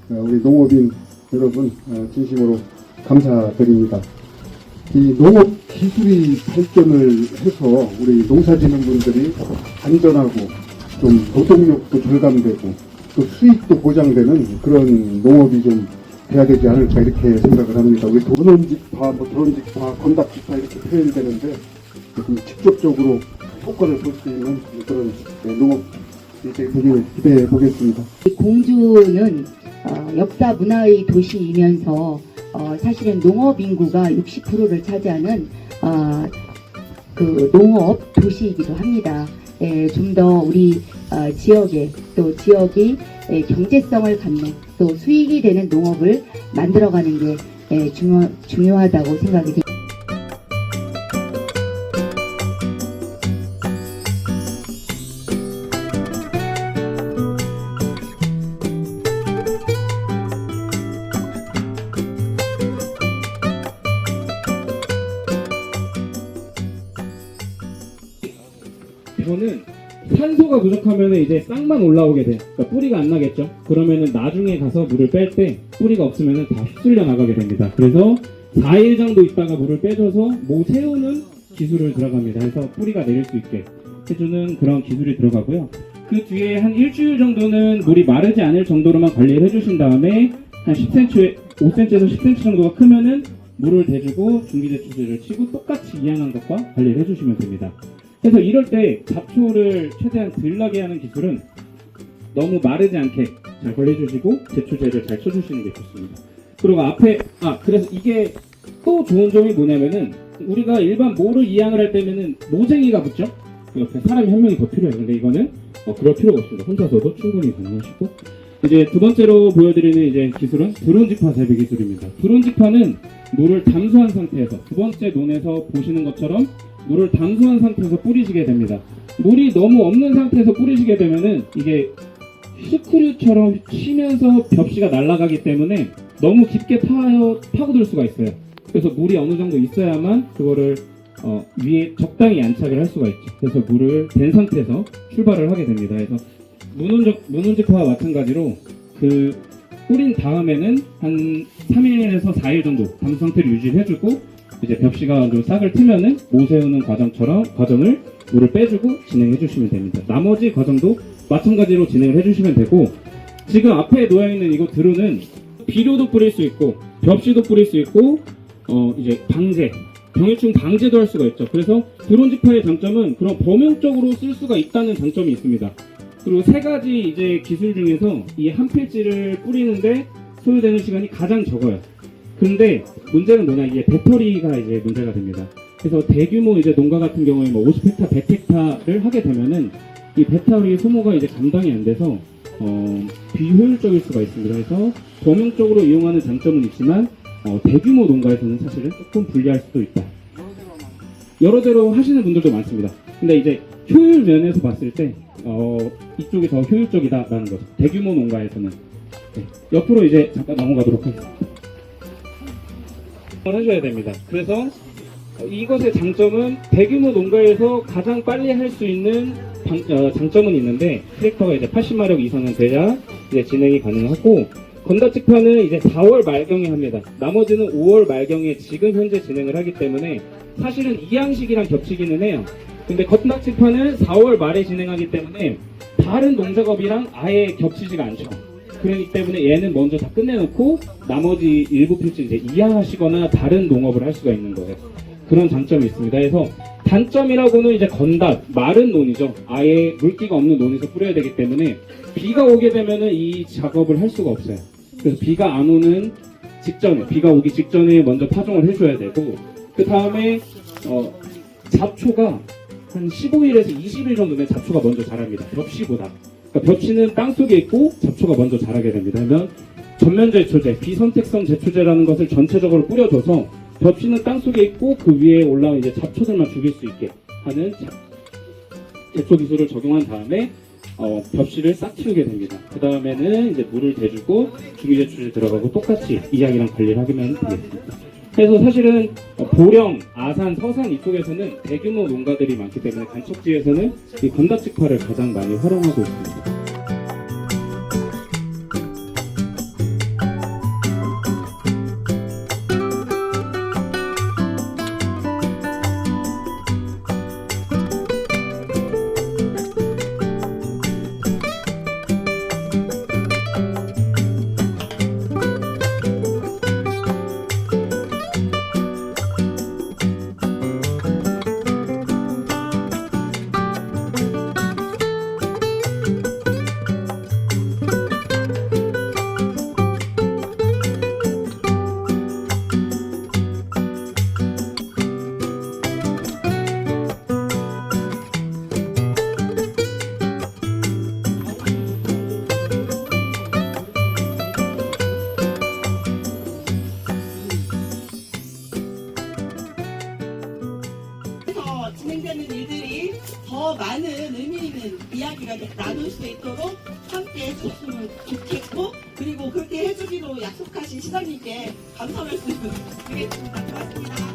우리 농업인 여러분 진심으로 감사드립니다. 이 농업 기술이 발전을 해서 우리 농사짓는분들이 안전하고 좀 노동력도 절감되고 또 수익도 보장되는 그런 농업이 좀 돼야 되지 않을까 이렇게 생각을 합니다. 우리 드론직파, 드론직파, 건답직파 이렇게 표현되는데 좀 직접적으로 효과를 볼 수 있는 그런 농업 이제 되게 기대해 보겠습니다. 공주는 역사 문화의 도시이면서 사실은 농업 인구가 60%를 차지하는 그 농업 도시이기도 합니다. 좀 더 우리 지역에 또 지역이 경제성을 갖는 또 수익이 되는 농업을 만들어가는 게 중요하다고 생각이 됩니다. 이거는 산소가 부족하면 이제 싹만 올라오게 돼. 그러니까 뿌리가 안 나겠죠. 그러면은 나중에 가서 물을 뺄 때 뿌리가 없으면은 다 휩쓸려 나가게 됩니다. 그래서 4일 정도 있다가 물을 빼줘서 모 세우는 기술을 들어갑니다. 해서 뿌리가 내릴 수 있게 해주는 그런 기술이 들어가고요. 그 뒤에 한 일주일 정도는 물이 마르지 않을 정도로만 관리를 해주신 다음에 한 10cm, 5cm에서 10cm 정도가 크면은 물을 대주고 중기제초제를 치고 똑같이 이항한 것과 관리를 해주시면 됩니다. 그래서 이럴 때 잡초를 최대한 덜 나게 하는 기술은 너무 마르지 않게 잘 관리해주시고 제초제를 잘 쳐주시는 게 좋습니다. 그리고 앞에 그래서 이게 또 좋은 점이 뭐냐면은 우리가 일반 모를 이항을 할 때면은 모쟁이가 붙죠. 옆에 사람이 한 명이 더 필요해요. 근데 이거는 그럴 필요가 없습니다. 혼자서도 충분히 가능하시고 이제 두 번째로 보여드리는 이제 기술은 드론직파 재배 기술입니다. 드론직파는 물을 담수한 상태에서 두 번째 논에서 보시는 것처럼 물을 담수한 상태에서 뿌리시게 됩니다. 물이 너무 없는 상태에서 뿌리시게 되면은 이게 스크류처럼 치면서 벽시가 날아가기 때문에 너무 깊게 파고들 수가 있어요. 그래서 물이 어느 정도 있어야만 그거를 위에 적당히 안착을 할 수가 있죠. 그래서 물을 댄 상태에서 출발을 하게 됩니다. 그래서 문운직파와 마찬가지로 그 뿌린 다음에는 한 3일에서 4일 정도 담수 상태를 유지해주고 이제 벽시가 좀 싹을 트면은 모 세우는 과정을 물을 빼주고 진행해 주시면 됩니다. 나머지 과정도 마찬가지로 진행을 해주시면 되고 지금 앞에 놓여있는 이거 드론은 비료도 뿌릴 수 있고 벽시도 뿌릴 수 있고 이제 병해충 방제도 할 수가 있죠. 그래서 드론직파의 장점은 그런 범용적으로 쓸 수가 있다는 장점이 있습니다. 그리고 세 가지 이제 기술 중에서 이 한 필지를 뿌리는데 소요되는 시간이 가장 적어요. 근데 문제는 뭐냐, 이게 배터리가 이제 문제가 됩니다. 그래서 대규모 이제 농가 같은 경우에 뭐 50헥타, 100헥타를 하게 되면은 이 배터리 소모가 이제 감당이 안 돼서 비효율적일 수가 있습니다. 그래서 범용적으로 이용하는 장점은 있지만 대규모 농가에서는 사실은 조금 불리할 수도 있다. 여러 대로 하시는 분들도 많습니다. 근데 이제 효율 면에서 봤을 때 이쪽이 더 효율적이다라는 거죠. 대규모 농가에서는. 네. 옆으로 이제 잠깐 넘어가도록 하겠습니다. 하셔야 됩니다. 그래서 이것의 장점은 대규모 농가에서 가장 빨리 할 수 있는 장점은 있는데 트랙터가 이제 80마력 이상은 돼야 이제 진행이 가능하고 건답직파는 이제 4월 말경에 합니다. 나머지는 5월 말경에 지금 현재 진행을 하기 때문에 사실은 이항식이랑 겹치기는 해요. 근데 건답직파는 4월 말에 진행하기 때문에 다른 농작업이랑 아예 겹치지가 않죠. 그렇기 때문에 얘는 먼저 다 끝내놓고 나머지 일부 필지 이제 이항하시거나 다른 농업을 할 수가 있는 거예요. 그런 장점이 있습니다. 그래서 단점이라고는 이제 건답, 마른 논이죠. 아예 물기가 없는 논에서 뿌려야 되기 때문에 비가 오게 되면은 이 작업을 할 수가 없어요. 그래서 비가 안 오는 직전에, 비가 오기 직전에 먼저 파종을 해줘야 되고 그 다음에 잡초가 한 15일에서 20일 정도 된 잡초가 먼저 자랍니다. 벽시보다. 그러니까 벽시는 땅속에 있고 잡초가 먼저 자라게 됩니다. 그러면 전면 제초제, 비선택성 제초제라는 것을 전체적으로 뿌려줘서 벽시는 땅속에 있고 그 위에 올라온 이제 잡초들만 죽일 수 있게 하는 제초 기술을 적용한 다음에 벽시를 싹 틔우게 됩니다. 그 다음에는 이제 물을 대주고 중기제초제 들어가고 똑같이 이항이랑 관리를 하기만 되겠습니다. 그래서 사실은 보령, 아산, 서산 이쪽에서는 대규모 농가들이 많기 때문에 간척지에서는 이 건답직파를 가장 많이 활용하고 있습니다. 더 많은 의미 있는 이야기가 나눌 수 있도록 함께 해줬으면 좋겠고, 그리고 그렇게 해주기로 약속하신 시장님께 감사 말씀 드리겠습니다. 고맙습니다.